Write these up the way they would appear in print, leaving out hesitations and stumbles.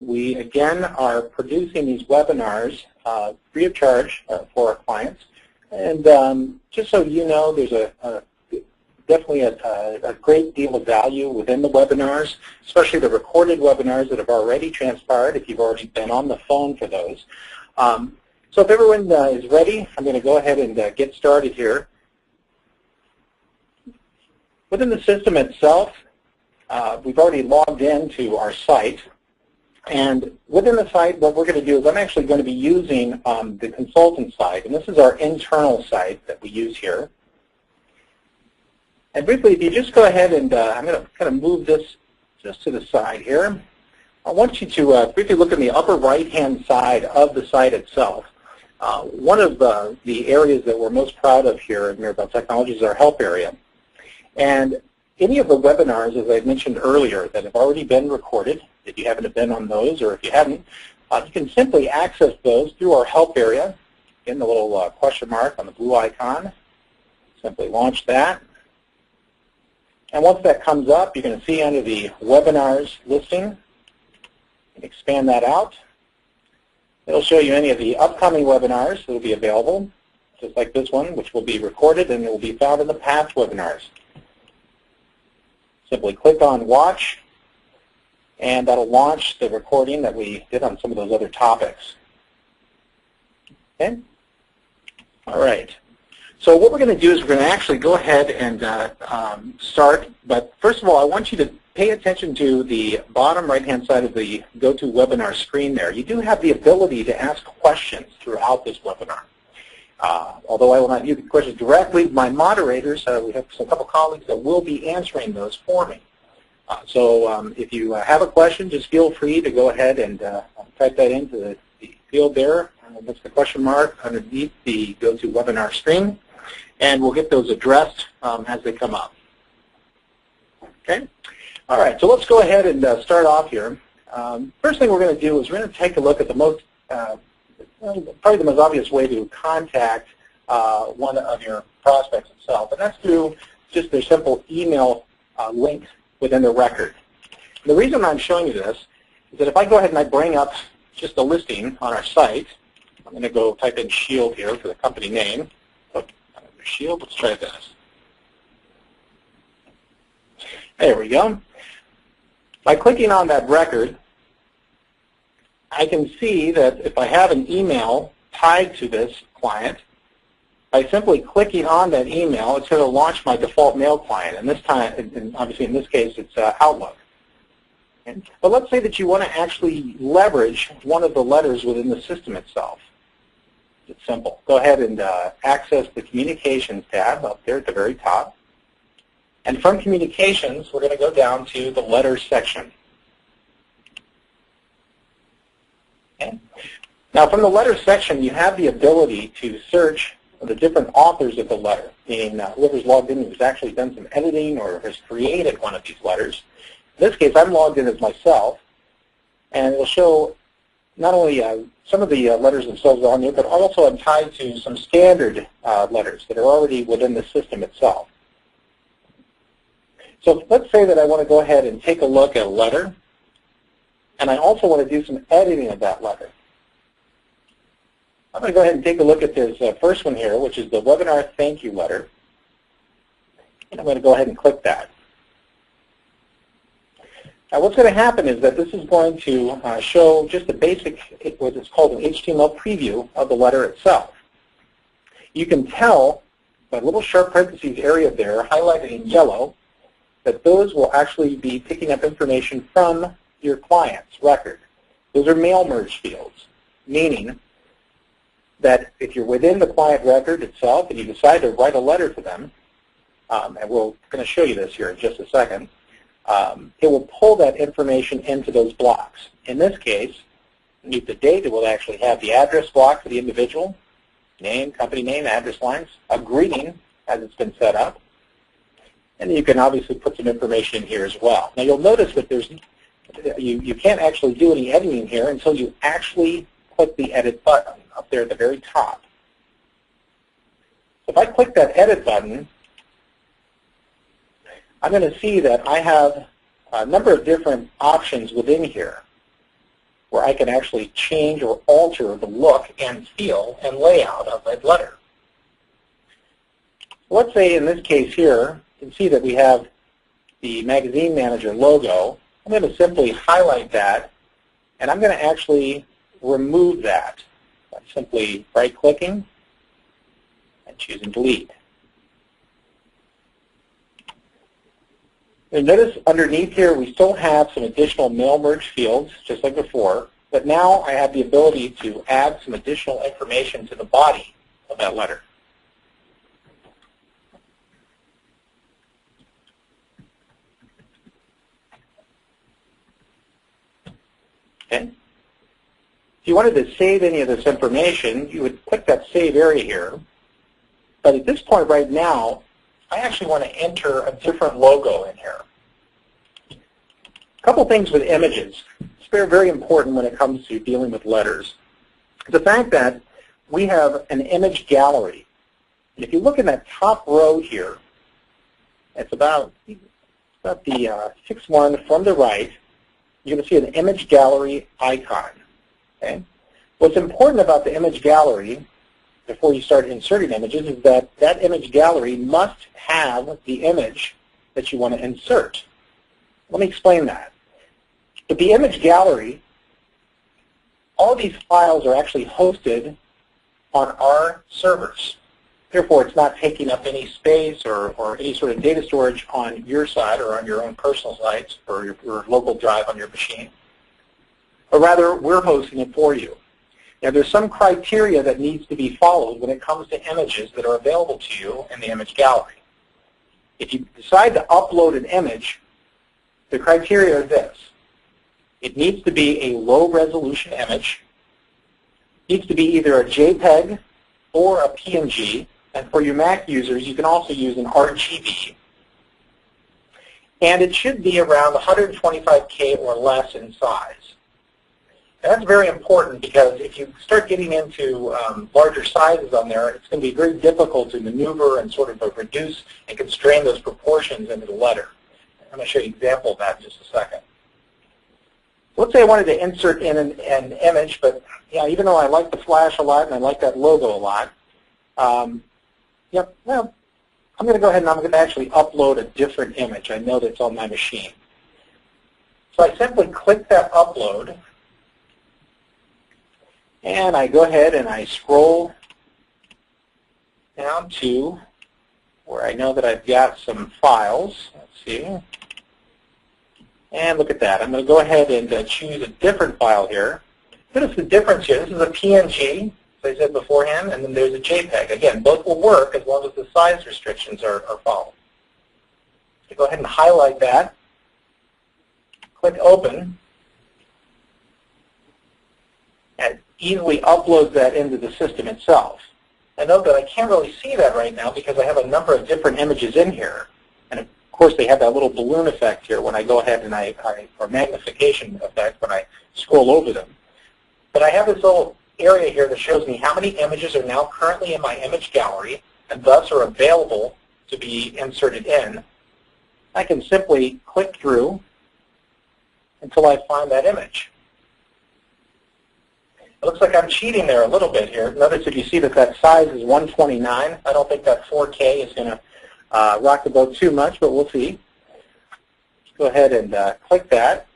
we again are producing these webinars free of charge for our clients. And just so you know, there's definitely a great deal of value within the webinars, especially the recorded webinars that have already transpired if you've already been on the phone for those. So if everyone is ready, I'm going to go ahead and get started here. Within the system itself, we've already logged into our site. And within the site, what we're going to do is I'm actually going to be using the consultant site. And this is our internal site that we use here. And briefly, if you just go ahead and I'm going to kind of move this just to the side here. I want you to briefly look in the upper right-hand side of the site itself. One of the areas that we're most proud of here at Mirabel Technologies is our help area. And any of the webinars, as I mentioned earlier, that have already been recorded, if you happen to have been on those, or if you haven't, you can simply access those through our help area. Again, the little question mark on the blue icon. Simply launch that. And once that comes up, you're going to see under the webinars listing, and expand that out. It'll show you any of the upcoming webinars that will be available, just like this one, which will be recorded and it will be found in the past webinars. Simply click on Watch, and that'll launch the recording that we did on some of those other topics. Okay? All right. So what we're going to do is we're going to actually go ahead and start. But first of all, I want you to pay attention to the bottom right-hand side of the GoToWebinar screen there. You do have the ability to ask questions throughout this webinar. Although I will not use the questions directly, my moderators, we have a couple colleagues that will be answering those for me. So if you have a question, just feel free to go ahead and type that into the field there. That's the question mark underneath the GoToWebinar screen, and we'll get those addressed as they come up. Okay? All right, so let's go ahead and start off here. First thing we're going to do is we're going to take a look at the most probably the most obvious way to contact one of your prospects itself, and that's through just their simple email link within the record. And the reason I'm showing you this is that if I go ahead and I bring up just a listing on our site, I'm going to go type in Shield here for the company name. Oh, Shield, let's try this. There we go. By clicking on that record, I can see that if I have an email tied to this client, by simply clicking on that email, it's going to launch my default mail client. And this time, and obviously in this case, it's Outlook. But let's say that you want to actually leverage one of the letters within the system itself. It's simple. Go ahead and access the Communications tab up there at the very top. And from Communications, we're going to go down to the Letters section. Okay. Now, from the Letters section, you have the ability to search the different authors of the letter, meaning whoever's logged in has actually done some editing or has created one of these letters. In this case, I'm logged in as myself, and it will show not only some of the letters themselves on there, but also I'm tied to some standard letters that are already within the system itself. So let's say that I want to go ahead and take a look at a letter, and I also want to do some editing of that letter. I'm going to go ahead and take a look at this first one here, which is the webinar thank you letter. And I'm going to go ahead and click that. Now what's going to happen is that this is going to show just a basic, what is called an HTML preview of the letter itself. You can tell by little sharp parentheses area there, highlighted in yellow, that those will actually be picking up information from your client's record. Those are mail merge fields, meaning that if you're within the client record itself and you decide to write a letter to them, and we're going to show you this here in just a second, it will pull that information into those blocks. In this case, underneath the date, it will actually have the address block for the individual, name, company name, address lines, a greeting as it's been set up, and you can obviously put some information in here as well. Now you'll notice that there's you can't actually do any editing here until you actually click the edit button up there at the very top. So if I click that edit button, I'm going to see that I have a number of different options within here. where I can actually change or alter the look and feel and layout of that letter. Let's say in this case here, you can see that we have the Magazine Manager logo. I'm going to simply highlight that, and I'm going to actually remove that by simply right-clicking and choosing Delete. And notice underneath here we still have some additional mail merge fields, just like before, but now I have the ability to add some additional information to the body of that letter. Okay. If you wanted to save any of this information, you would click that Save area here. But at this point right now, I actually want to enter a different logo in here. A couple things with images. It's very, very important when it comes to dealing with letters. The fact that we have an image gallery. And if you look in that top row here, it's about the sixth one from the right, you're going to see an image gallery icon. Okay? What's important about the image gallery before you start inserting images is that that image gallery must have the image that you want to insert. Let me explain that. With the image gallery, all these files are actually hosted on our servers. Therefore, it's not taking up any space or any sort of data storage on your side or on your own personal sites or your local drive on your machine. But rather, we're hosting it for you. Now, there's some criteria that needs to be followed when it comes to images that are available to you in the image gallery. If you decide to upload an image, the criteria are this. It needs to be a low-resolution image. It needs to be either a JPEG or a PNG. And for your Mac users, you can also use an RGB. And it should be around 125K or less in size. And that's very important because if you start getting into larger sizes on there, it's going to be very difficult to maneuver and sort of reduce and constrain those proportions into the letter. I'm going to show you an example of that in just a second. Let's say I wanted to insert in an image, but yeah, even though I like the Flash a lot and I like that logo a lot, well, I'm going to go ahead and I'm going to actually upload a different image. I know that's on my machine. So I simply click that upload, and I go ahead and I scroll down to where I know that I've got some files. Let's see. And look at that. I'm going to go ahead and choose a different file here. Notice the difference here. This is a PNG, as I said beforehand, and then there's a JPEG. Again, both will work as long as the size restrictions are followed. So go ahead and highlight that. Click Open. And easily uploads that into the system itself. And note that I can't really see that right now because I have a number of different images in here. And of course they have that little balloon effect here when I go ahead and or magnification effect when I scroll over them. But I have this little area here that shows me how many images are now currently in my image gallery and thus are available to be inserted in. I can simply click through until I find that image. It looks like I'm cheating there a little bit here. Notice if you see that that size is 129. I don't think that 4K is going to rock the boat too much, but we'll see. Let's go ahead and click that.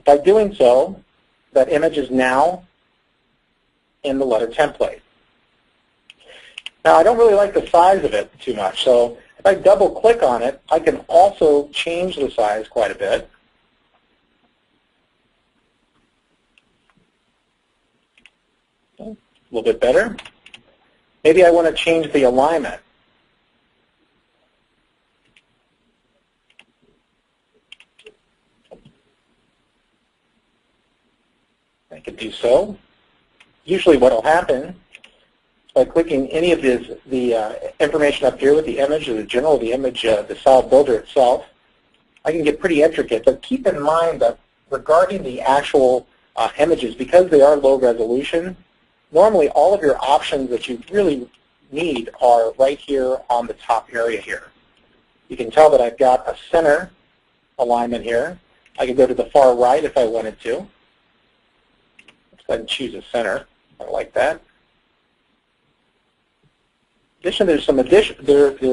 By doing so, that image is now in the letter template. Now, I don't really like the size of it too much, so if I double click on it, I can also change the size quite a bit. A little bit better. Maybe I want to change the alignment. I can do so. Usually what will happen by clicking any of the information up here with the image or the general of the image, the style builder itself, I can get pretty intricate. But keep in mind that regarding the actual images, because they are low resolution, normally all of your options that you really need are right here on the top area here. You can tell that I've got a center alignment here. I could go to the far right if I wanted to. Let's go ahead and choose a center. I like that. There's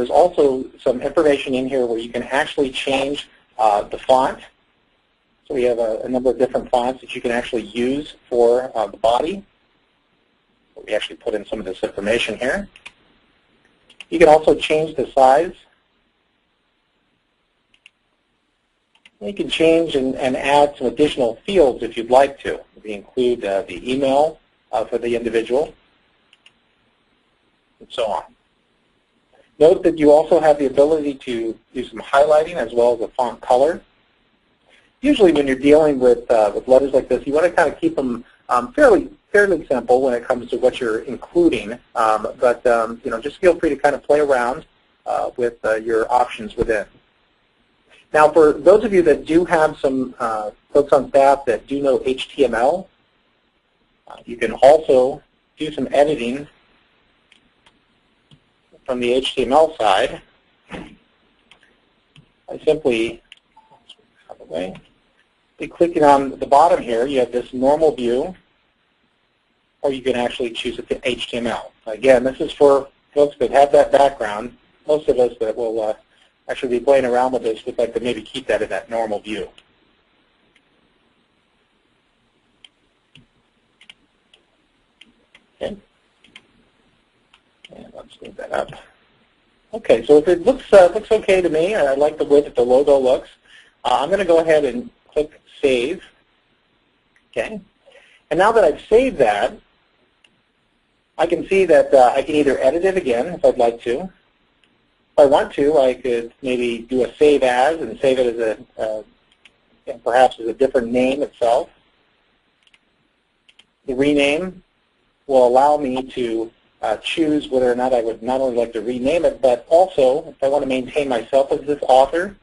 also some information in here where you can actually change the font. So we have a number of different fonts that you can actually use for the body. We actually put in some of this information here. You can also change the size. You can change and add some additional fields if you'd like to. We include the email for the individual, and so on. Note that you also have the ability to do some highlighting as well as a font color. Usually when you're dealing with letters like this, you want to kind of keep them fairly simple when it comes to what you're including. Just feel free to kind of play around with your options within. Now, for those of you that do have some folks on staff that do know HTML, you can also do some editing from the HTML side. I simply, clicking on the bottom here, you have this normal view, or you can actually choose it to HTML. Again, this is for folks that have that background. Most of us that will actually be playing around with this would like to maybe keep that in that normal view. Okay. And let's move that up. Okay, so if it looks okay to me, I like the way that the logo looks, I'm going to go ahead and click Save. Okay. And now that I've saved that, I can see that I can either edit it again if I'd like to. If I want to, I could maybe do a save as and save it as perhaps as a different name itself. The rename will allow me to choose whether or not I would not only like to rename it, but also if I want to maintain myself as this author,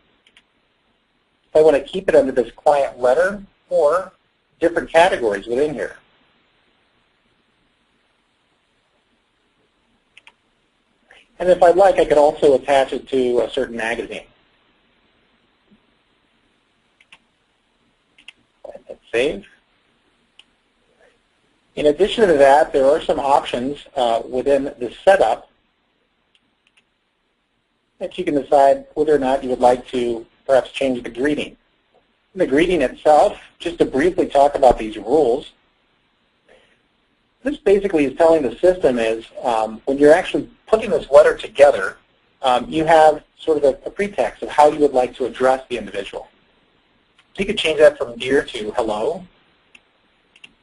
if I want to keep it under this client letter or different categories within here. And if I'd like, I could also attach it to a certain magazine. Hit save. In addition to that, there are some options within the setup that you can decide whether or not you would like to perhaps change the greeting. The greeting itself, just to briefly talk about these rules, this basically is telling the system is when you're actually putting this letter together, you have sort of a pretext of how you would like to address the individual. So you could change that from dear to hello.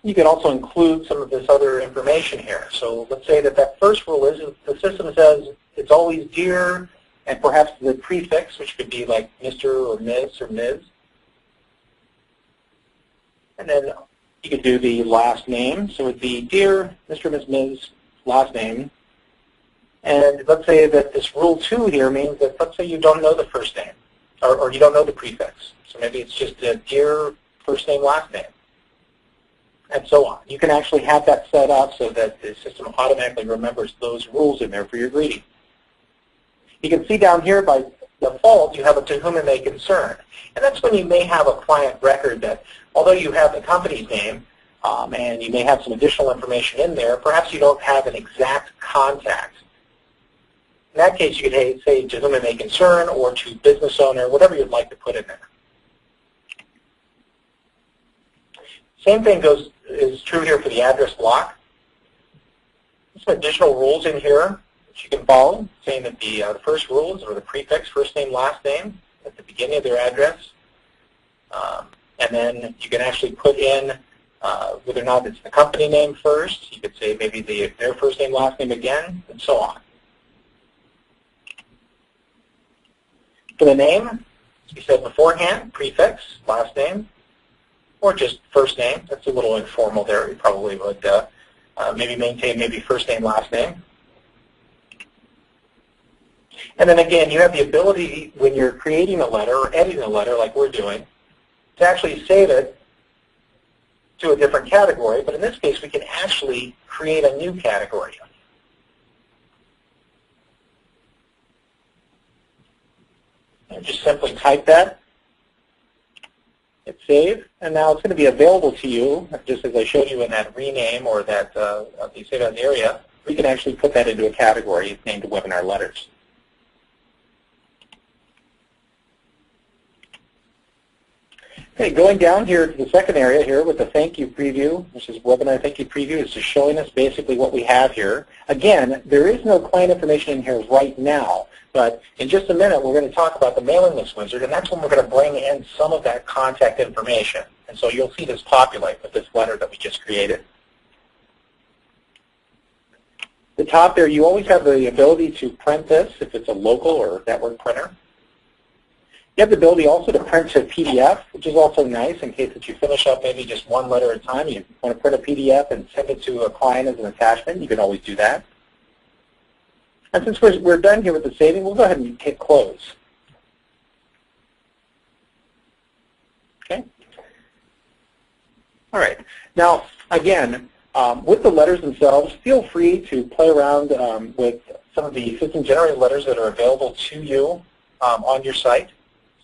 You could also include some of this other information here. So let's say that first rule is the system says it's always dear, and perhaps the prefix, which could be like Mr. or Ms. or Ms. And then you could do the last name. So it would be dear Mr. Ms. Ms. last name. And let's say that this rule 2 here means that let's say you don't know the first name or you don't know the prefix. So maybe it's just a dear first name, last name, and so on. You can actually have that set up so that the system automatically remembers those rules in there for your greeting. You can see down here by default you have a to whom it may concern. And that's when you may have a client record that although you have the company's name and you may have some additional information in there, perhaps you don't have an exact contact. In that case, you could say to whom it may concern or to business owner, whatever you'd like to put in there. Same thing is true here for the address block. There's some additional rules in here that you can follow, saying that the first rules are the prefix, first name, last name, at the beginning of their address. And then you can actually put in whether or not it's the company name first. You could say maybe their first name, last name again, and so on. For the name, as we said beforehand, prefix, last name, or just first name. That's a little informal there. You probably would maybe maintain maybe first name, last name. And then again, you have the ability when you're creating a letter or editing a letter like we're doing to actually save it to a different category. But in this case, we can actually create a new category. And just simply type that, hit save, and now it's going to be available to you, just as I showed you in that rename or that the Save As area. We can actually put that into a category named Webinar Letters. Okay, going down here to the second area here with the thank you preview, which is Webinar Thank You Preview, is just showing us basically what we have here. Again, there is no client information in here right now, but in just a minute we're going to talk about the mailing list wizard, and that's when we're going to bring in some of that contact information. And so you'll see this populate with this letter that we just created. At the top there, you always have the ability to print this if it's a local or network printer. You have the ability also to print to PDF, which is also nice in case that you finish up maybe just one letter at a time. You want to print a PDF and send it to a client as an attachment. You can always do that. And since we're done here with the saving, we'll go ahead and hit close. Okay. All right. Now, again, with the letters themselves, feel free to play around with some of the system-generated letters that are available to you on your site.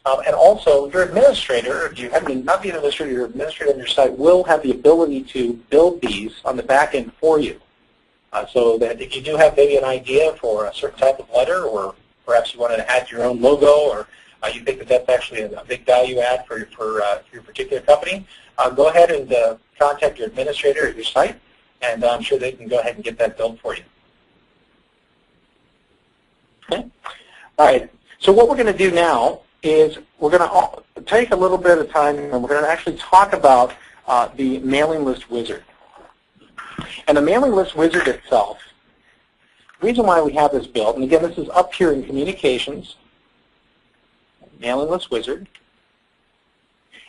And also, your administrator, not the administrator, your administrator on your site will have the ability to build these on the back end for you. So that if you do have maybe an idea for a certain type of letter, or perhaps you want to add your own logo, or you think that that's actually a big value add for your particular company, go ahead and contact your administrator at your site, and I'm sure they can go ahead and get that built for you. Okay. All right. So what we're going to do now is we're going to take a little bit of time and we're going to actually talk about the mailing list wizard. And the mailing list wizard itself, the reason why we have this built, and again this is up here in communications, mailing list wizard,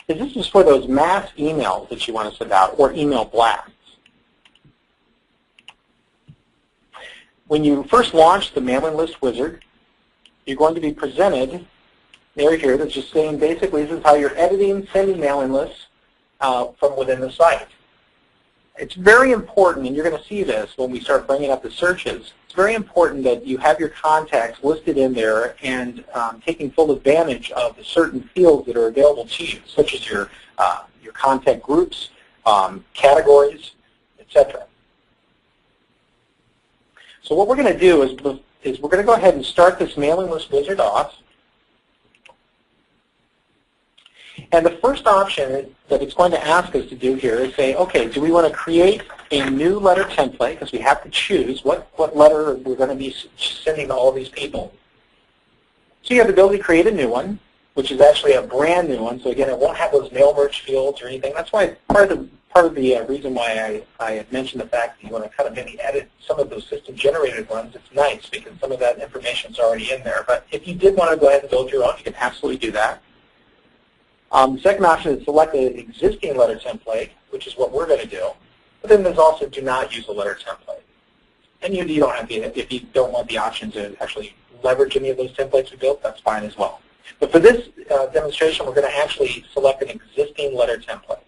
is this is for those mass emails that you want to send out or email blasts. When you first launch the mailing list wizard, you're going to be presented there here that's just saying basically this is how you're editing, sending mailing lists from within the site. It's very important, and you're going to see this when we start bringing up the searches, it's very important that you have your contacts listed in there and taking full advantage of the certain fields that are available to you, such as your contact groups, categories, etc. So what we're going to do is we're going to go ahead and start this mailing list wizard off. And the first option that it's going to ask us to do here is say, okay, do we want to create a new letter template, because we have to choose what letter we're going to be sending to all of these people. So you have the ability to create a new one, which is actually a brand new one. So again, it won't have those mail merge fields or anything. That's why part of the reason why I had mentioned the fact that you want to kind of maybe edit some of those system-generated ones. It's nice because some of that information is already in there. But if you did want to go ahead and build your own, you can absolutely do that. The second option is select an existing letter template, which is what we're going to do. But then there's also do not use a letter template. And you don't have if you don't want the option to actually leverage any of those templates we built, that's fine as well. But for this demonstration, we're going to actually select an existing letter template.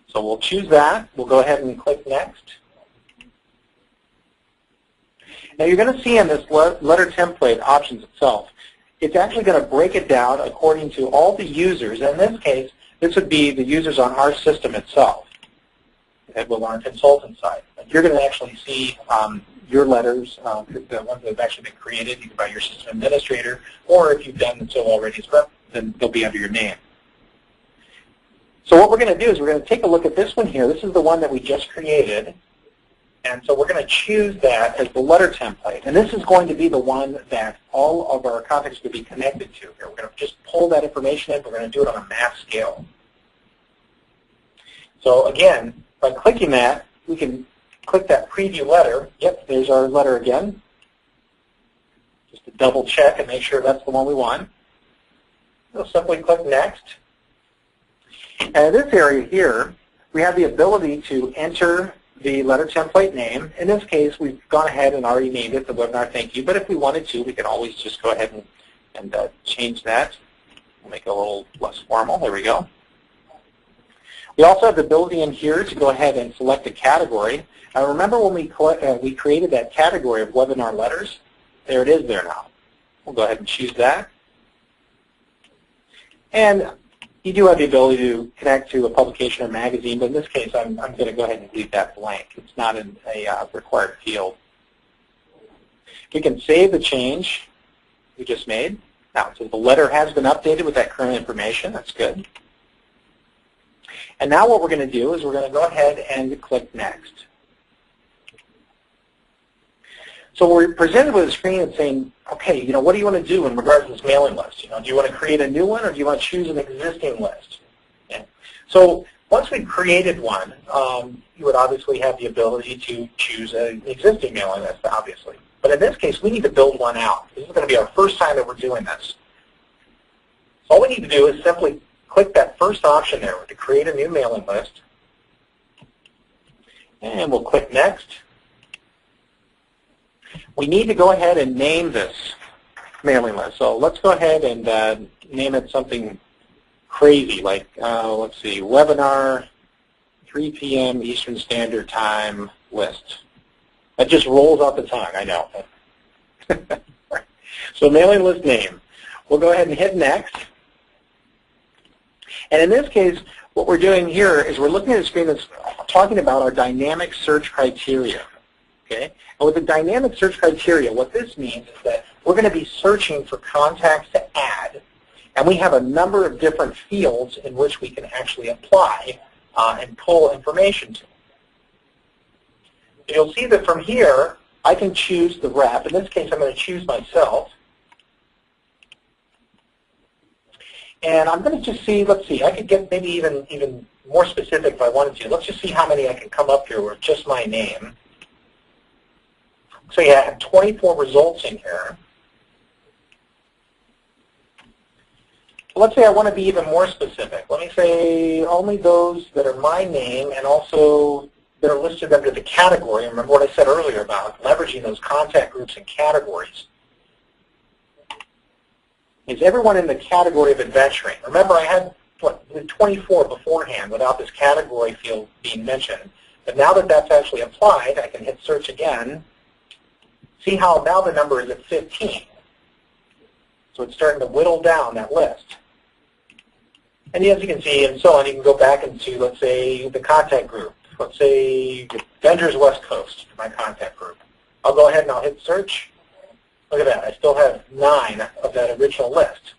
So we'll choose that. We'll go ahead and click Next. Now you're going to see in this letter template options itself, it's actually going to break it down according to all the users. In this case, this would be the users on our system itself, on our consultant side. You're going to actually see your letters, the ones that have actually been created either by your system administrator, or if you've done so already as rep, then they'll be under your name. So what we're going to do is we're going to take a look at this one here. This is the one that we just created. And so we're going to choose that as the letter template. And this is going to be the one that all of our contacts will be connected to here. We're going to just pull that information in. We're going to do it on a mass scale. So again, by clicking that, we can click that preview letter. Yep, there's our letter again. Just to double check and make sure that's the one we want. We'll simply click Next. And in this area here, we have the ability to enter the letter template name. In this case, we've gone ahead and already named it the Webinar Thank You, but if we wanted to, we could always just go ahead and change that. We'll make it a little less formal. There we go. We also have the ability in here to go ahead and select a category. Now remember when we created that category of webinar letters? There it is there now. We'll go ahead and choose that. And you do have the ability to connect to a publication or magazine, but in this case, I'm going to go ahead and leave that blank. It's not a required field. We can save the change we just made. Now, so the letter has been updated with that current information. That's good. And now what we're going to do is we're going to go ahead and click Next. So we're presented with a screen that's saying, okay, what do you want to do in regards to this mailing list? Do you want to create a new one, or do you want to choose an existing list? Okay. So once we've created one, you would obviously have the ability to choose an existing mailing list, obviously. But in this case, we need to build one out. This is going to be our first time that we're doing this. So all we need to do is simply click that first option there to create a new mailing list. And we'll click Next. We need to go ahead and name this mailing list. So let's go ahead and name it something crazy, like, let's see, Webinar 3 p.m. Eastern Standard Time list. That just rolls off the tongue, I know. So mailing list name. We'll go ahead and hit Next. And in this case, what we're doing here is we're looking at a screen that's talking about our dynamic search criteria. Okay? And with the dynamic search criteria, what this means is that we're going to be searching for contacts to add, and we have a number of different fields in which we can actually apply and pull information to. You'll see that from here, I can choose the rep. In this case, I'm going to choose myself. And I'm going to just see, let's see, I could get maybe even more specific if I wanted to. Let's just see how many I can come up here with just my name. So yeah, I have 24 results in here. Let's say I want to be even more specific. Let me say only those that are my name and also that are listed under the category. Remember what I said earlier about leveraging those contact groups and categories. Is everyone in the category of adventuring? Remember, I had 24 beforehand without this category field being mentioned. But now that that's actually applied, I can hit search again. See how now the number is at 15. So it's starting to whittle down that list. And as you can see, and so on, you can go back into, let's say, the contact group. Let's say Vendors West Coast, my contact group. I'll go ahead and I'll hit search. Look at that. I still have 9 of that original list.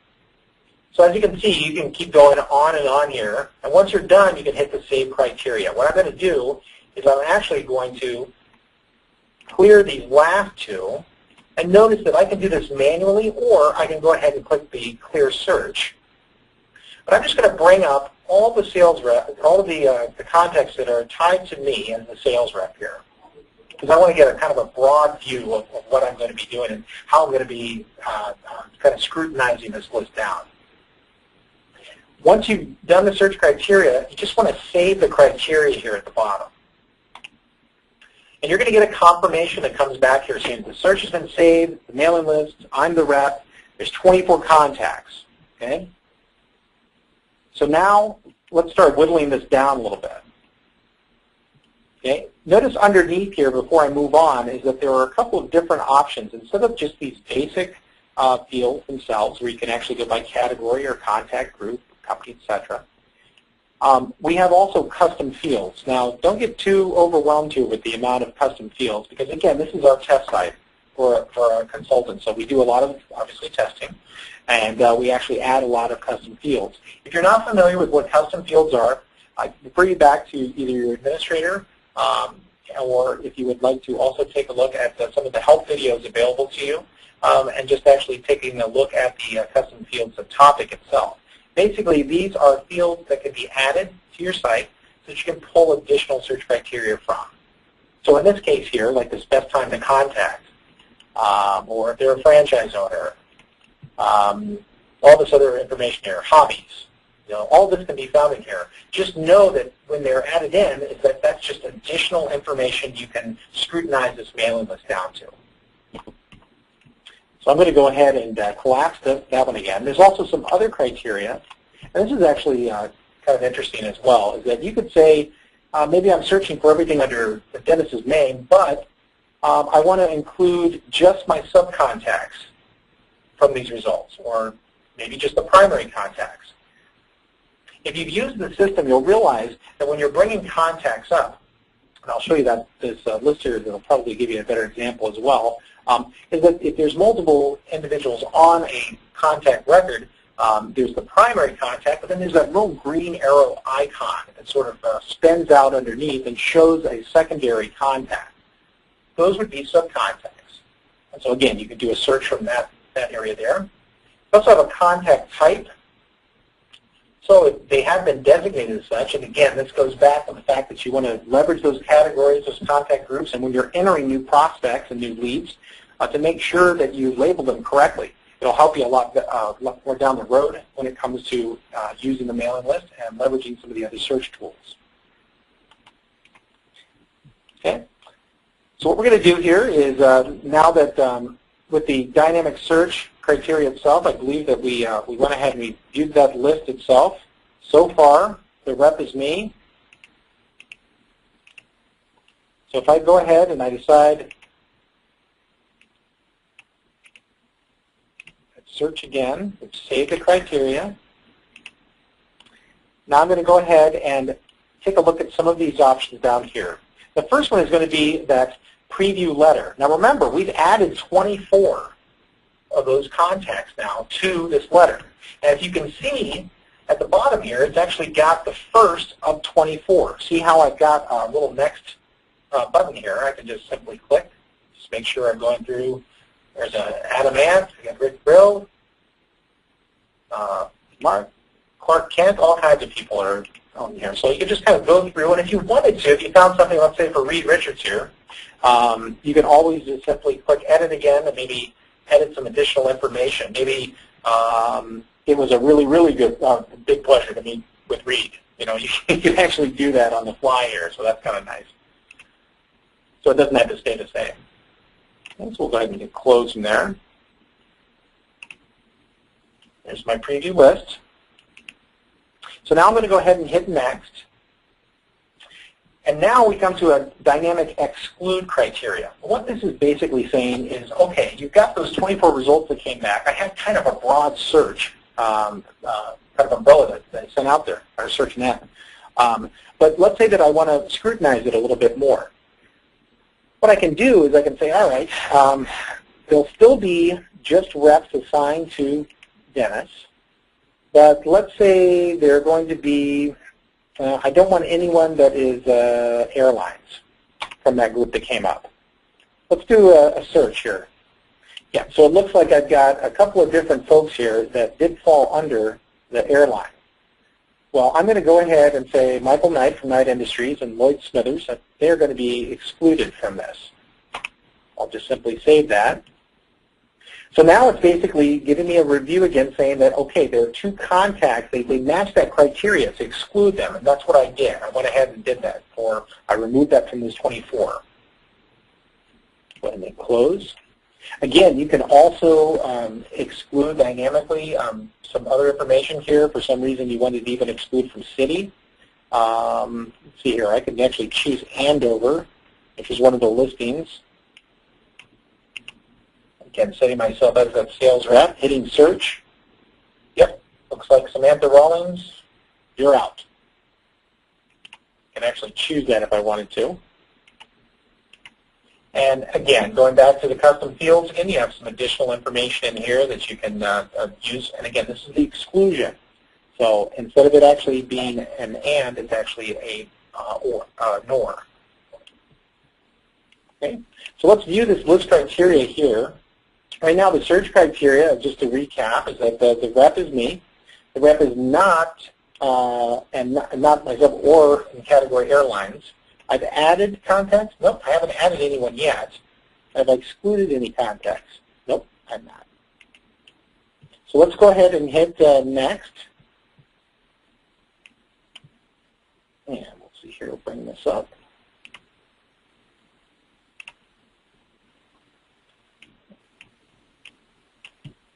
So as you can see, you can keep going on and on here. And once you're done, you can hit the Save Criteria. What I'm going to do is I'm actually going to clear these last 2. And notice that I can do this manually, or I can go ahead and click the Clear Search. But I'm just going to bring up all the sales rep, all of the contacts that are tied to me as the sales rep here. Because I want to get a kind of a broad view of what I'm going to be doing and how I'm going to be kind of scrutinizing this list down. Once you've done the search criteria, you just want to save the criteria here at the bottom. And you're going to get a confirmation that comes back here saying the search has been saved, the mailing list, I'm the rep, there's 24 contacts. Okay? So now let's start whittling this down a little bit. Okay? Notice underneath here before I move on is that there are a couple of different options. Instead of just these basic fields themselves where you can actually go by category or contact group, company, etc. We have also custom fields. Now, don't get too overwhelmed here with the amount of custom fields because, again, this is our test site for our consultants. So we do a lot of, obviously, testing, and we actually add a lot of custom fields. If you're not familiar with what custom fields are, I refer you back to either your administrator or if you would like to also take a look at some of the help videos available to you and just actually taking a look at the custom fields topic itself. Basically, these are fields that can be added to your site so that you can pull additional search criteria from. So in this case here, like this best time to contact, or if they're a franchise owner, all this other information here, hobbies, all this can be found in here. Just know that when they're added in, is that that's just additional information you can scrutinize this mailing list down to. So I'm going to go ahead and collapse that one again. There's also some other criteria, and this is actually kind of interesting as well, is that you could say, maybe I'm searching for everything under Dennis's name, but I want to include just my subcontacts from these results, or maybe just the primary contacts. if you've used the system, you'll realize that when you're bringing contacts up, and I'll show you that this list here that will probably give you a better example as well, is that if there's multiple individuals on a contact record, there's the primary contact, but then there's that little green arrow icon that sort of spins out underneath and shows a secondary contact. Those would be subcontacts. And so again, you can do a search from that area there. You also have a contact type. So they have been designated as such, and again, this goes back to the fact that you want to leverage those categories, those contact groups, and when you're entering new prospects and new leads, to make sure that you label them correctly. It'll help you a lot more down the road when it comes to using the mailing list and leveraging some of the other search tools. Okay. So what we're going to do here is now that with the dynamic search criteria itself, I believe that we went ahead and we viewed that list itself. So far, the rep is me. So if I go ahead and I decide search again, save the criteria. Now I'm going to go ahead and take a look at some of these options down here. The first one is going to be that preview letter. Now remember, we've added 24 of those contacts now to this letter. And if you can see at the bottom here, it's actually got the first of 24. See how I've got a little next button here? I can just simply click, just make sure I'm going through. There's Adam Ant, we got Rick Brill, Mark, Clark Kent, all kinds of people are on here. So you can just kind of go through, and if you wanted to, if you found something, let's say for Reed Richards here, you can always just simply click edit again and maybe edit some additional information. Maybe it was a really, really good, big pleasure to meet with Reed. You know, you can actually do that on the fly here, so that's kind of nice. So it doesn't have to stay the same. So we'll go ahead and hit close from there. There's my preview list. So now I'm going to go ahead and hit next. And now we come to a dynamic exclude criteria. What this is basically saying is, okay, you've got those 24 results that came back. I had kind of a broad search, kind of umbrella that I sent out there, or search net. But let's say that I want to scrutinize it a little bit more. What I can do is I can say, all right, there'll still be just reps assigned to Dennis, but let's say they're going to be, I don't want anyone that is airlines from that group that came up. Let's do a search here. Yeah, so it looks like I've got a couple of different folks here that did fall under the airline. Well, I'm going to go ahead and say Michael Knight from Knight Industries and Lloyd Smithers, that they're going to be excluded from this. I'll just simply save that. So now it's basically giving me a review again saying that, okay, there are two contacts. They match that criteria to exclude them, and that's what I did. I went ahead and did that. I removed that from those 24. Go ahead and hit close. Again, you can also exclude dynamically some other information here. For some reason, you wanted to even exclude from city. Let's see here. I can actually choose Andover, which is one of the listings. Again, setting myself as a sales rep, hitting search. Yep, looks like Samantha Rawlings, you're out. I can actually choose that if I wanted to. And again, going back to the custom fields, again, you have some additional information in here that you can use. And again, this is the exclusion. So instead of it actually being an and, it's actually a nor. Okay, so let's view this list criteria here. Right now, the search criteria, just to recap, is that the rep is me. The rep is not, and not myself or in category airlines. I've added contacts. Nope, I haven't added anyone yet. Have I excluded any contacts? Nope, I'm not. So let's go ahead and hit next. And we'll see here, we'll bring this up.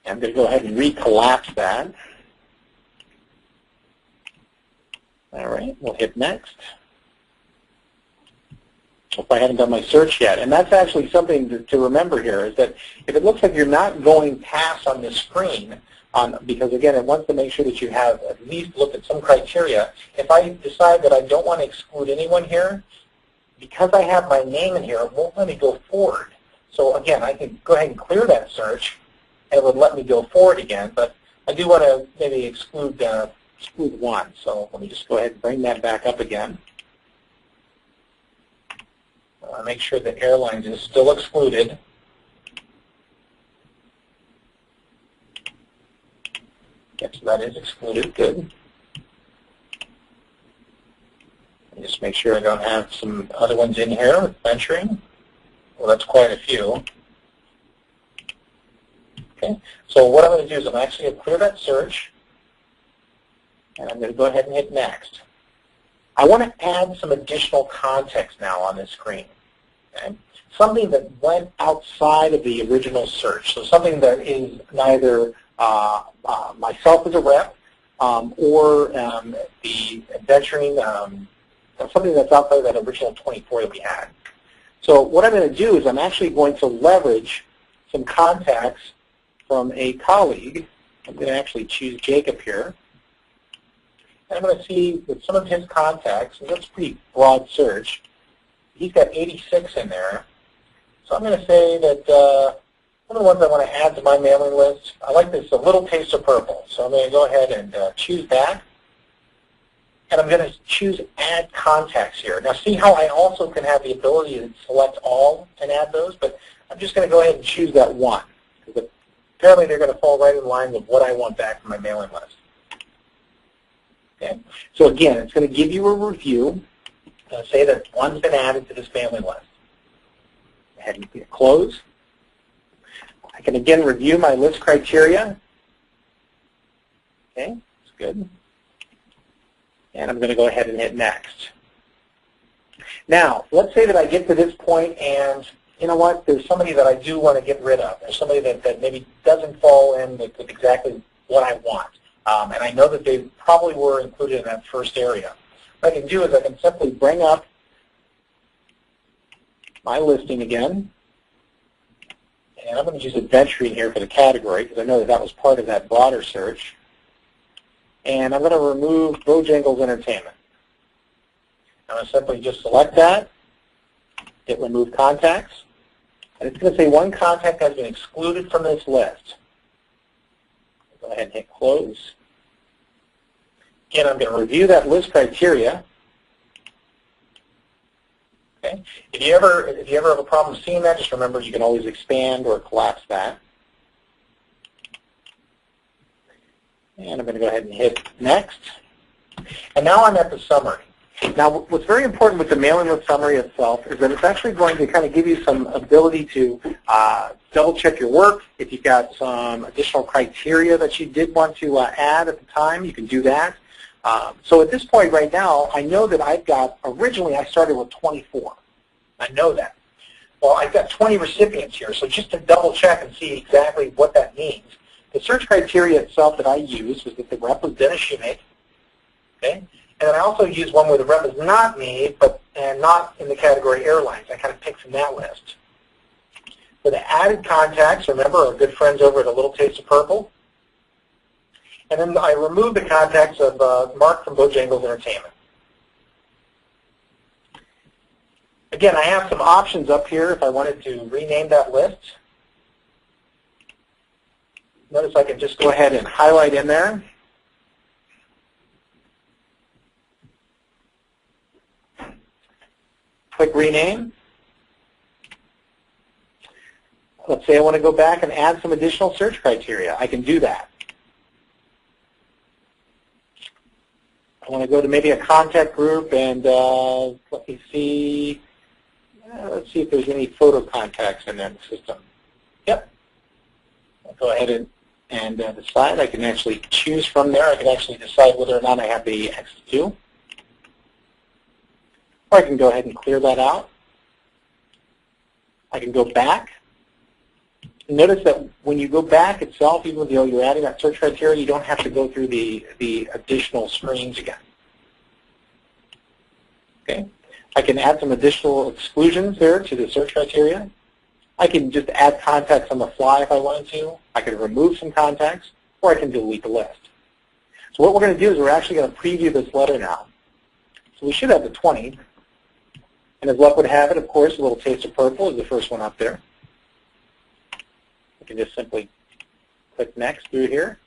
I'm going to go ahead and recollapse that. All right, we'll hit next. if I haven't done my search yet. And that's actually something to remember here, is that if it looks like you're not going past on this screen, because again, it wants to make sure that you have at least looked at some criteria. If I decide that I don't want to exclude anyone here, because I have my name in here, it won't let me go forward. So again, I can go ahead and clear that search, and it would let me go forward again, but I do want to maybe exclude one. So let me just go ahead and bring that back up again. Make sure that airlines is still excluded. Yes, so that is excluded. Good. And just make sure I don't have some other ones in here with venturing. Well, that's quite a few. Okay. So what I'm going to do is I'm actually going to clear that search, and I'm going to go ahead and hit Next. I want to add some additional context now on this screen. Okay? Something that went outside of the original search. So something that is neither myself as a rep or the venturing, something that's outside of that original 24 that we had. So what I'm going to do is I'm actually going to leverage some contacts from a colleague. I'm going to actually choose Jacob here. And I'm going to see with some of his contacts, and that's a pretty broad search, he's got 86 in there. So I'm going to say that one of the ones I want to add to my mailing list, I like this, A Little Taste of Purple. So I'm going to go ahead and choose that. And I'm going to choose Add Contacts here. Now see how I also can have the ability to select all and add those, but I'm just going to go ahead and choose that one, because apparently they're going to fall right in line with what I want back from my mailing list. Okay. So again, it's going to give you a review. Say that one's been added to this mailing list. Go ahead and hit Close. I can again review my list criteria. Okay, that's good. And I'm going to go ahead and hit Next. Now, let's say that I get to this point and, you know what, there's somebody that I do want to get rid of. There's somebody that maybe doesn't fall in with exactly what I want. And I know that they probably were included in that first area. What I can do is I can simply bring up my listing again. And I'm going to use adventuring here for the category because I know that that was part of that broader search. And I'm going to remove Bojangles Entertainment. I'm going to simply just select that, hit Remove Contacts, and it's going to say one contact has been excluded from this list. Go ahead and hit Close. Again, I'm going to review that list criteria. Okay. If you ever have a problem seeing that, just remember you can always expand or collapse that. And I'm going to go ahead and hit Next. And now I'm at the summary. Now, what's very important with the mailing list summary itself is that it's actually going to kind of give you some ability to double-check your work. If you've got some additional criteria that you did want to add at the time, you can do that. So at this point right now, I know that I've got, originally I started with 24. I know that. Well, I've got 20 recipients here, so just to double-check and see exactly what that means, the search criteria itself that I used was that the rep was Dennis Shoemake, okay? And then I also used one where the rep is not me, and not in the category airlines. I kind of picked from that list. For the added contacts, remember our good friends over at A Little Taste of Purple. And then I removed the contacts of Mark from Bojangles Entertainment. Again, I have some options up here if I wanted to rename that list. Notice I can just go ahead and highlight in there. Click Rename. Let's say I want to go back and add some additional search criteria. I can do that. I want to go to maybe a contact group and let me see. Let's see if there's any photo contacts in that system. Yep. I'll go ahead and decide. I can actually choose from there. I can actually decide whether or not I have the access to. Or I can go ahead and clear that out. I can go back. Notice that when you go back itself, even though you're adding that search criteria, you don't have to go through the additional screens again. Okay. I can add some additional exclusions there to the search criteria. I can just add contacts on the fly if I wanted to. I can remove some contacts, or I can delete the list. So what we're going to do is we're actually going to preview this letter now. So we should have the 20. And as luck would have it, of course, a little taste of purple is the first one up there. You can just simply click next through here.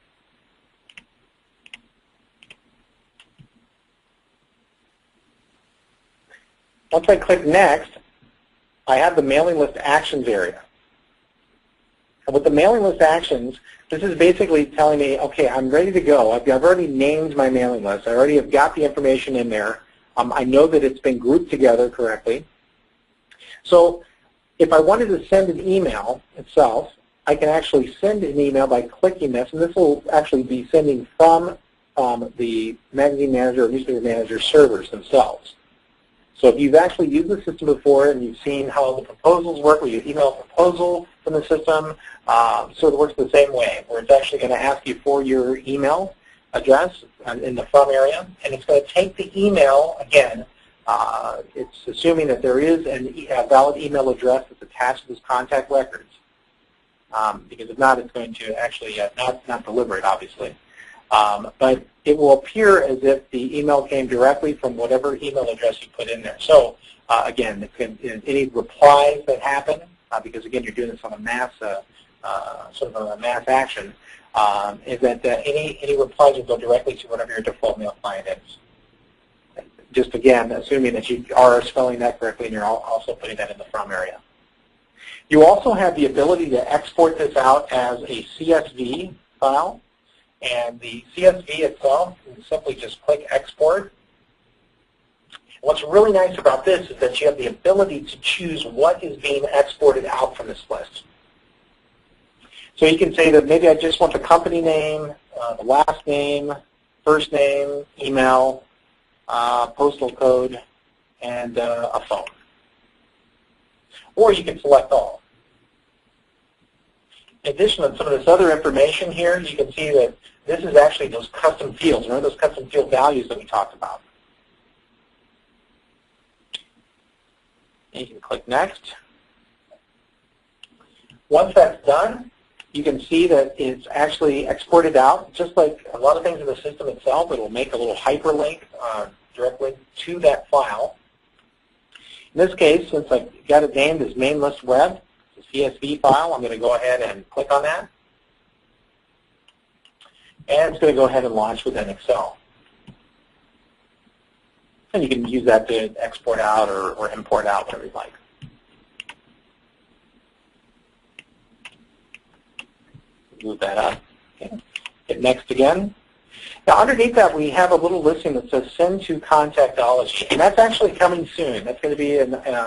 Once I click next, I have the mailing list actions area. And with the mailing list actions, this is basically telling me, okay, I'm ready to go. I've already named my mailing list. I already have got the information in there. I know that it's been grouped together correctly. So if I wanted to send an email itself, I can actually send an email by clicking this, and this will actually be sending from the Magazine Manager or Newspaper Manager servers themselves. So if you've actually used the system before and you've seen how the proposals work, where you email a proposal from the system, sort of works the same way, where it's actually going to ask you for your email address in the from area, and it's going to take the email, again, it's assuming that there is a valid email address that's attached to this contact records, because if not, it's going to actually not deliver it, obviously. But it will appear as if the email came directly from whatever email address you put in there. So again, any replies that happen, because again, you're doing this on a mass, sort of a mass action, is that any replies will go directly to whatever your default mail client is. Just again, assuming that you are spelling that correctly and you're also putting that in the from area. You also have the ability to export this out as a CSV file. And the CSV itself, you simply just click export. What's really nice about this is that you have the ability to choose what is being exported out from this list. So you can say that maybe I just want the company name, the last name, first name, email, postal code, and a phone. Or you can select all. In addition to some of this other information here, you can see that this is actually those custom fields. Remember those custom field values that we talked about? And you can click next. Once that's done, you can see that it's actually exported out. Just like a lot of things in the system itself, it will make a little hyperlink directly to that file. In this case, since I've got it named as main list web, it's a CSV file, I'm going to go ahead and click on that. And it's going to go ahead and launch within Excel. And you can use that to export out or import out, whatever you like. Move that up. Okay. Hit next again. Now underneath that we have a little listing that says send to Contactology, and that's actually coming soon. That's going to be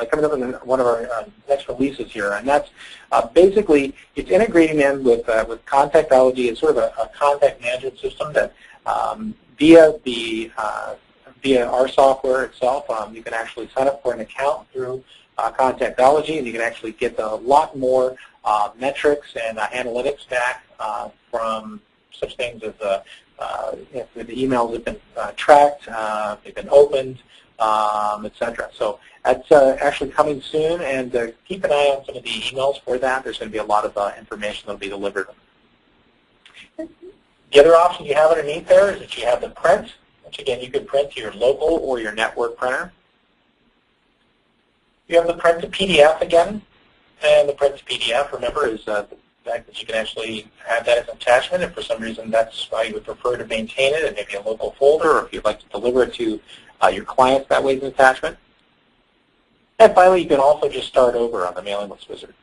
coming up in one of our next releases here, and that's basically it's integrating in with Contactology. It's sort of a contact management system that via our software itself, you can actually sign up for an account through Contactology, and you can actually get a lot more metrics and analytics back from such things as if the emails have been tracked, they've been opened, etc. So that's actually coming soon, and keep an eye on some of the emails for that. There's going to be a lot of information that will be delivered. The other option you have underneath there is that you have the print, which again you can print to your local or your network printer. You have the print to PDF again, and the print to PDF, remember, is the fact that you can actually have that as an attachment, if for some reason that's how you would prefer to maintain it, and maybe a local folder, or if you'd like to deliver it to your clients that way as an attachment. And finally, you can also just start over on the mailing list wizard.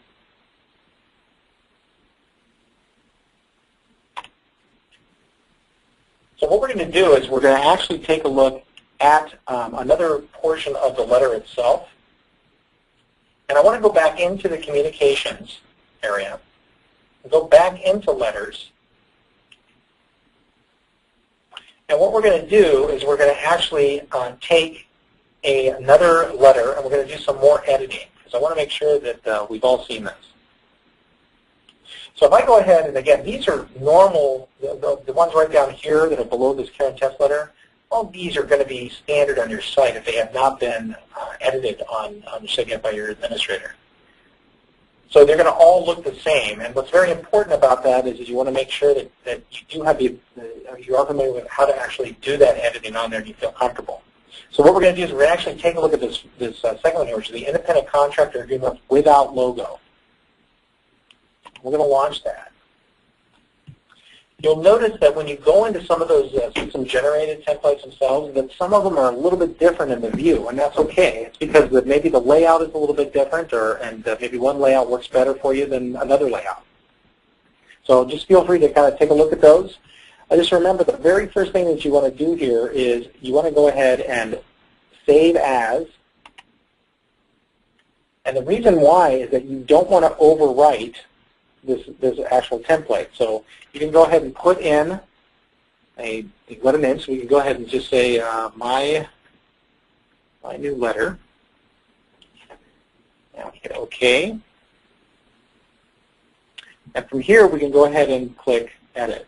So what we're going to do is we're going to actually take a look at another portion of the letter itself. And I want to go back into the communications area. Go back into letters. And what we're going to do is we're going to actually take another letter and we're going to do some more editing, because I want to make sure that we've all seen this. So if I go ahead, and again, these are normal, the ones right down here that are below this Karen test letter, all of these are going to be standard on your site if they have not been edited on your site yet by your administrator. So they're going to all look the same, and what's very important about that is you want to make sure that you do have you are familiar with how to actually do that editing on there and you feel comfortable. So what we're going to do is we're going to actually take a look at this second one here, which is the independent contractor agreement without logo. We're going to launch that. You'll notice that when you go into some of those system-generated templates themselves, that some of them are a little bit different in the view, and that's okay. It's because maybe the layout is a little bit different, and maybe one layout works better for you than another layout. So just feel free to kind of take a look at those. Just remember, the very first thing that you want to do here is you want to go ahead and save as. And the reason why is that you don't want to overwrite this actual template. So you can go ahead and put in let it in, so we can go ahead and just say my new letter. Now hit OK. And from here we can go ahead and click Edit.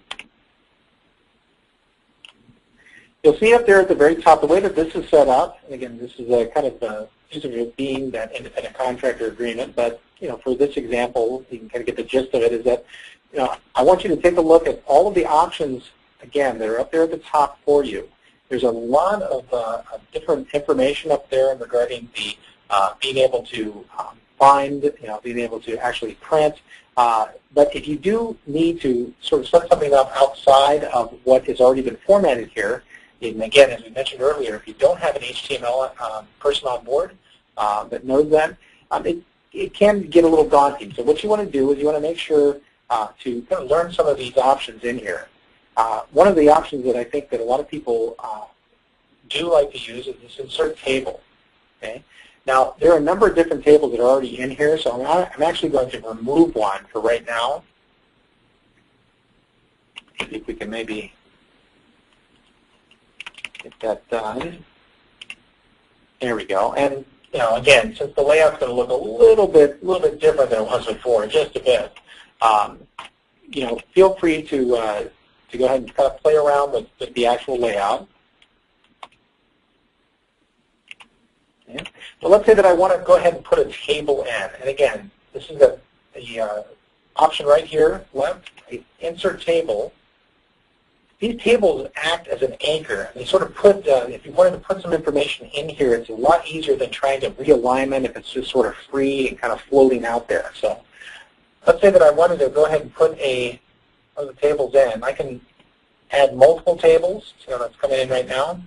You'll see up there at the very top, the way that this is set up, and again, this is a kind of being that independent contractor agreement, but for this example, you can kind of get the gist of it, is that I want you to take a look at all of the options, again, that are up there at the top for you. There's a lot of different information up there regarding the being able to find, being able to actually print. But if you do need to sort of set something up outside of what has already been formatted here, and again, as we mentioned earlier, if you don't have an HTML person on board that knows that, it can get a little daunting. So what you want to do is you want to make sure to kind of learn some of these options in here. One of the options that I think that a lot of people do like to use is this insert table. Okay? Now, there are a number of different tables that are already in here, so I'm actually going to remove one for right now. See if we can maybe get that done. There we go. And again, since the layout's going to look a little bit different than it was before, just a bit, feel free to go ahead and kind of play around with the actual layout. Okay. So let's say that I want to go ahead and put a table in, and again, this is the option right here, left, insert table. These tables act as an anchor. They sort of put, if you wanted to put some information in here, it's a lot easier than trying to realign them if it's just sort of free and kind of floating out there. So let's say that I wanted to go ahead and put one of the tables in. I can add multiple tables. So that's coming in right now.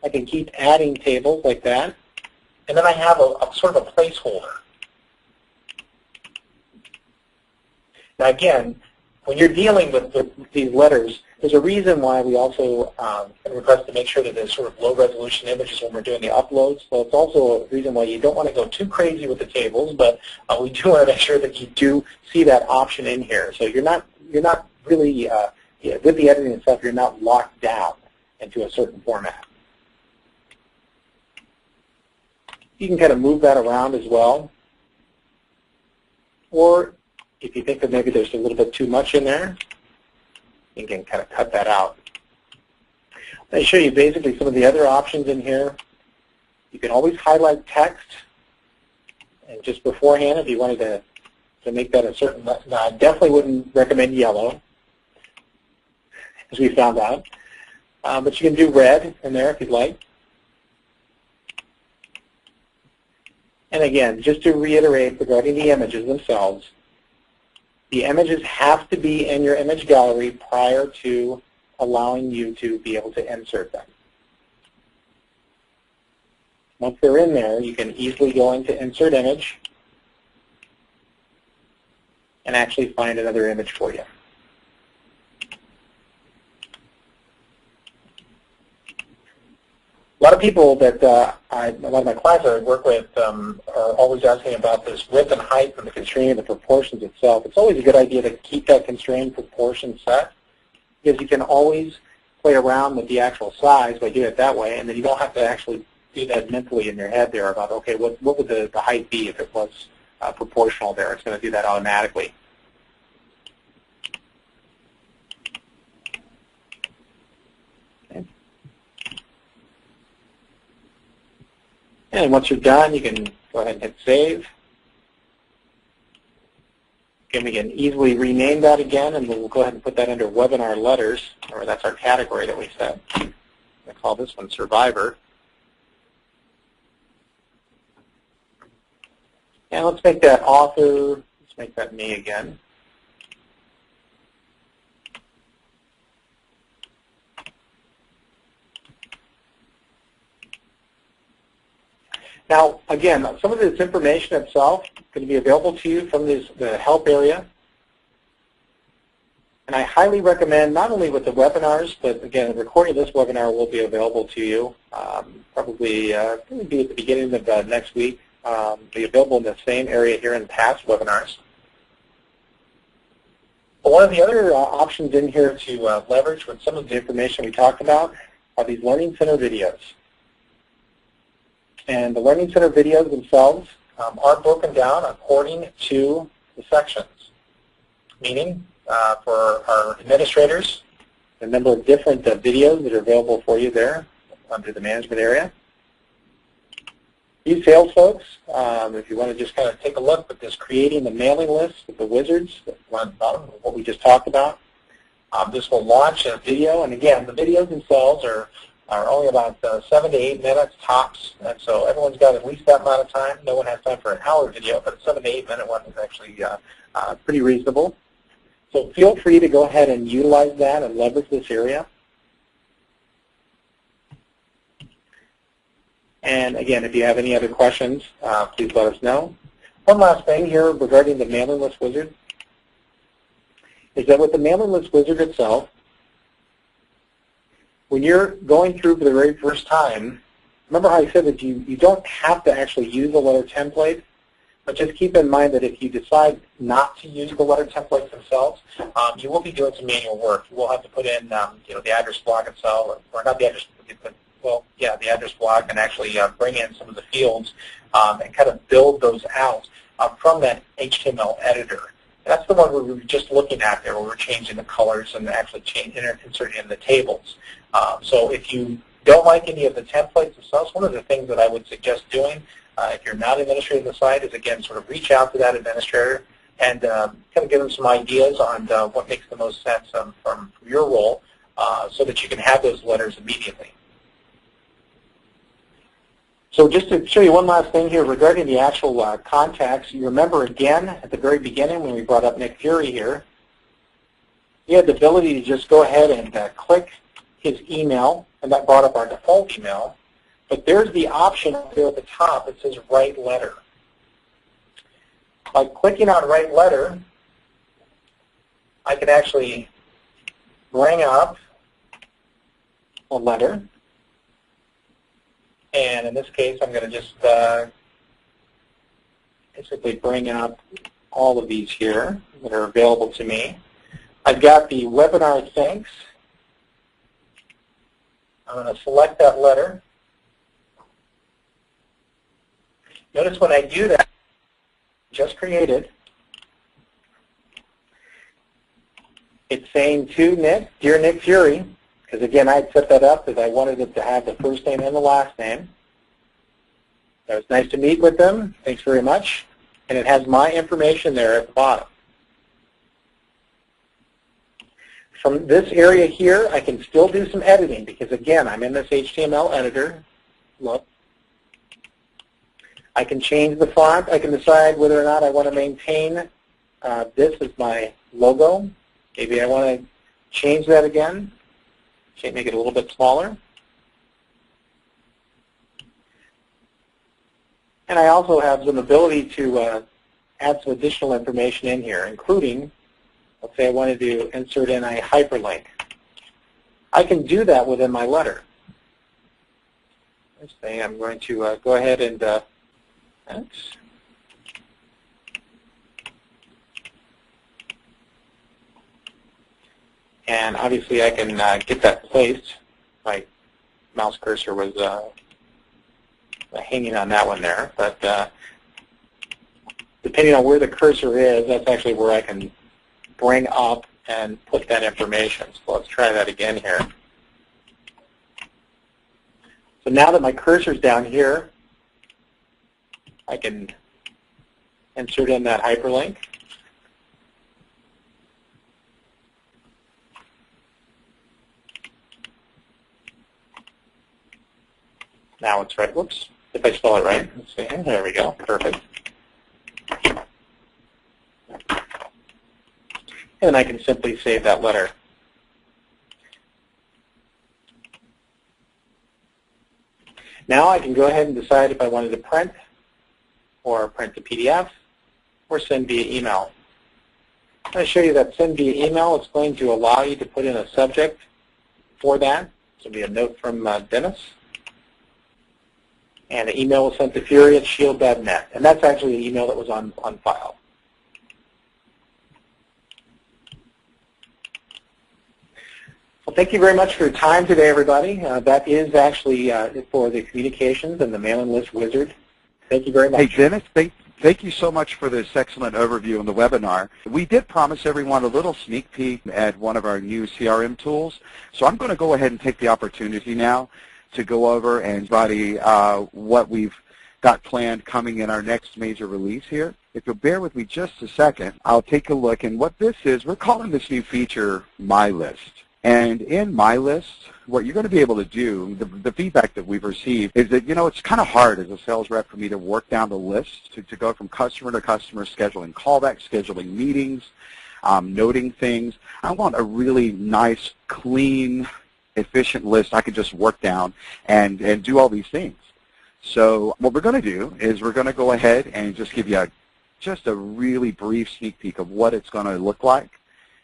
I can keep adding tables like that. And then I have a sort of a placeholder. Now again, when you're dealing with these letters, there's a reason why we also request to make sure that there's sort of low resolution images when we're doing the uploads. So it's also a reason why you don't want to go too crazy with the tables, but we do want to make sure that you do see that option in here. So you're not really with the editing itself, you're not locked down into a certain format. You can kind of move that around as well, or if you think that maybe there's a little bit too much in there, you can kind of cut that out. Let me show you basically some of the other options in here. You can always highlight text, and just beforehand, if you wanted to make that a certain, now I definitely wouldn't recommend yellow, as we found out, but you can do red in there if you'd like. And again, just to reiterate regarding the images themselves, the images have to be in your image gallery prior to allowing you to be able to insert them. Once they're in there, you can easily go into Insert Image and actually find another image for you. A lot of people that a lot of my clients that I work with are always asking about this width and height and the constraint of the proportions itself. It's always a good idea to keep that constrained proportion set, because you can always play around with the actual size by doing it that way, and then you don't have to actually do that mentally in your head there about, okay, what would the height be if it was proportional there? It's going to do that automatically. Okay. And once you're done, you can go ahead and hit save. Again, we can easily rename that again, and we'll go ahead and put that under webinar letters, or that's our category that we set. I call this one Survivor. And let's make that author, let's make that me again. Now, again, some of this information itself is going to be available to you from the help area. And I highly recommend, not only with the webinars, but again, the recording of this webinar will be available to you probably be at the beginning of next week. Be available in the same area here in past webinars. But one of the other options in here to leverage with some of the information we talked about are these Learning Center videos. And the Learning Center videos themselves are broken down according to the sections, meaning for our administrators, a number of different videos that are available for you there under the management area. You sales folks, if you want to just kind of take a look at this creating the mailing list with the wizards, what we just talked about, this will launch a video. And again, the videos themselves are only about 7 to 8 minutes tops, and so everyone's got at least that amount of time. No one has time for an hour video, but a 7 to 8 minute one is actually pretty reasonable. So feel free to go ahead and utilize that and leverage this area. And again, if you have any other questions, please let us know. One last thing here regarding the mailing list wizard is that with the mailing list wizard itself, when you're going through for the very first time, remember how I said that you don't have to actually use the letter template, but just keep in mind that if you decide not to use the letter templates themselves, you will be doing some manual work. You will have to put in the address block itself, or not the address, but the address block, and actually bring in some of the fields and kind of build those out from that HTML editor. That's the one we were just looking at there, where we're changing the colors and actually inserting in the tables. So if you don't like any of the templates themselves, one of the things that I would suggest doing if you're not administrating the site is, again, sort of reach out to that administrator and kind of give them some ideas on what makes the most sense from your role so that you can have those letters immediately. So just to show you one last thing here regarding the actual contacts, you remember again at the very beginning when we brought up Nick Fury here, he had the ability to just go ahead and click his email, and that brought up our default email. But there's the option up there at the top that says Write Letter. By clicking on Write Letter, I can actually bring up a letter. And in this case, I'm going to just basically bring up all of these here that are available to me. I've got the webinar thanks. I'm going to select that letter. Notice when I do that, just created, it's saying to Nick, Dear Nick Fury, because again, I set that up because I wanted it to have the first name and the last name. It was nice to meet with them. Thanks very much. And it has my information there at the bottom. From this area here, I can still do some editing because, again, I'm in this HTML editor. Look. I can change the font. I can decide whether or not I want to maintain this as my logo. Maybe I want to change that again. Make it a little bit smaller. And I also have some ability to add some additional information in here, including, let's say I wanted to insert in a hyperlink. I can do that within my letter. Let's say I'm going to go ahead and and obviously I can get that placed. My mouse cursor was hanging on that one there, but depending on where the cursor is, that's actually where I can bring up and put that information. So let's try that again here. So now that my cursor's down here, I can insert in that hyperlink. Now it's right. Whoops. If I spell it right. Let's see. There we go. Perfect. And I can simply save that letter. Now I can go ahead and decide if I wanted to print or print the PDF or send via email. I'm going to show you that send via email. It's going to allow you to put in a subject for that. This will be a note from Dennis. And the email was sent to Fury@shield.net. And that's actually the email that was on file. Well, thank you very much for your time today, everybody. That is actually for the communications and the mailing list wizard. Thank you very much. Hey, Dennis, thank you so much for this excellent overview on the webinar. We did promise everyone a little sneak peek at one of our new CRM tools. So I'm going to go ahead and take the opportunity now to go over and body what we've got planned coming in our next major release here. If you'll bear with me just a second, I'll take a look. And what this is, we're calling this new feature My List. And in My List, what you're going to be able to do, the feedback that we've received is that, you know, it's kind of hard as a sales rep for me to work down the list, to go from customer to customer, scheduling callbacks, scheduling meetings, noting things. I want a really nice, clean, efficient list I can just work down and do all these things. So what we're going to do is we're going to go ahead and just give you just a really brief sneak peek of what it's going to look like.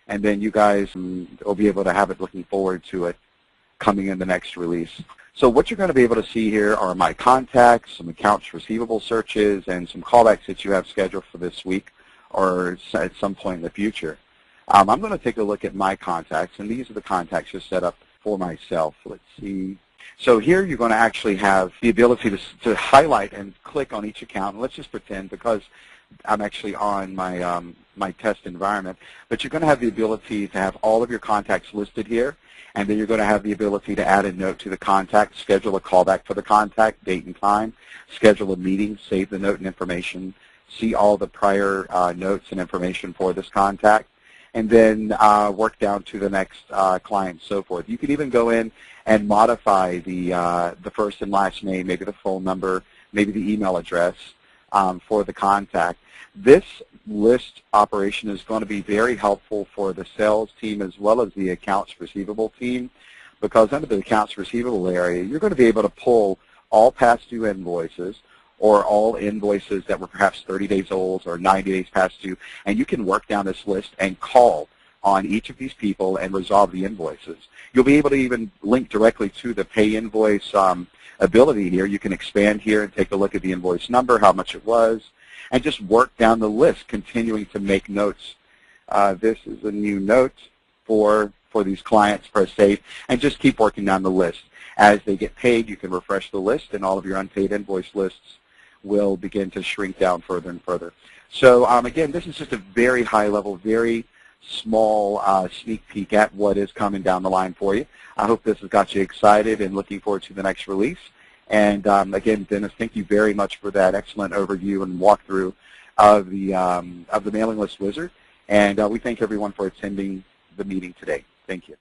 And then you guys will be able to have it looking forward to it coming in the next release. So what you're going to be able to see here are my contacts, some accounts receivable searches, and some callbacks that you have scheduled for this week or at some point in the future. I'm going to take a look at my contacts, and these are the contacts just set up for myself. Let's see. So here you're going to actually have the ability to highlight and click on each account. And let's just pretend, because I'm actually on my my test environment, but you're going to have the ability to have all of your contacts listed here, and then you're going to have the ability to add a note to the contact, schedule a callback for the contact, date and time, schedule a meeting, save the note and information, see all the prior notes and information for this contact, and then work down to the next client, so forth. You can even go in and modify the first and last name, maybe the phone number, maybe the email address for the contact. This list operation is going to be very helpful for the sales team as well as the accounts receivable team, because under the accounts receivable area, you're going to be able to pull all past due invoices or all invoices that were perhaps 30 days old or 90 days past due, and you can work down this list and call on each of these people and resolve the invoices. You'll be able to even link directly to the pay invoice ability here. You can expand here and take a look at the invoice number, how much it was, and just work down the list, continuing to make notes. This is a new note for these clients, press save, and just keep working down the list. As they get paid, you can refresh the list, and all of your unpaid invoice lists will begin to shrink down further and further. So again, this is just a very high level, very small sneak peek at what is coming down the line for you. I hope this has got you excited and looking forward to the next release. And again, Dennis, thank you very much for that excellent overview and walkthrough of the mailing list wizard. And we thank everyone for attending the meeting today. Thank you.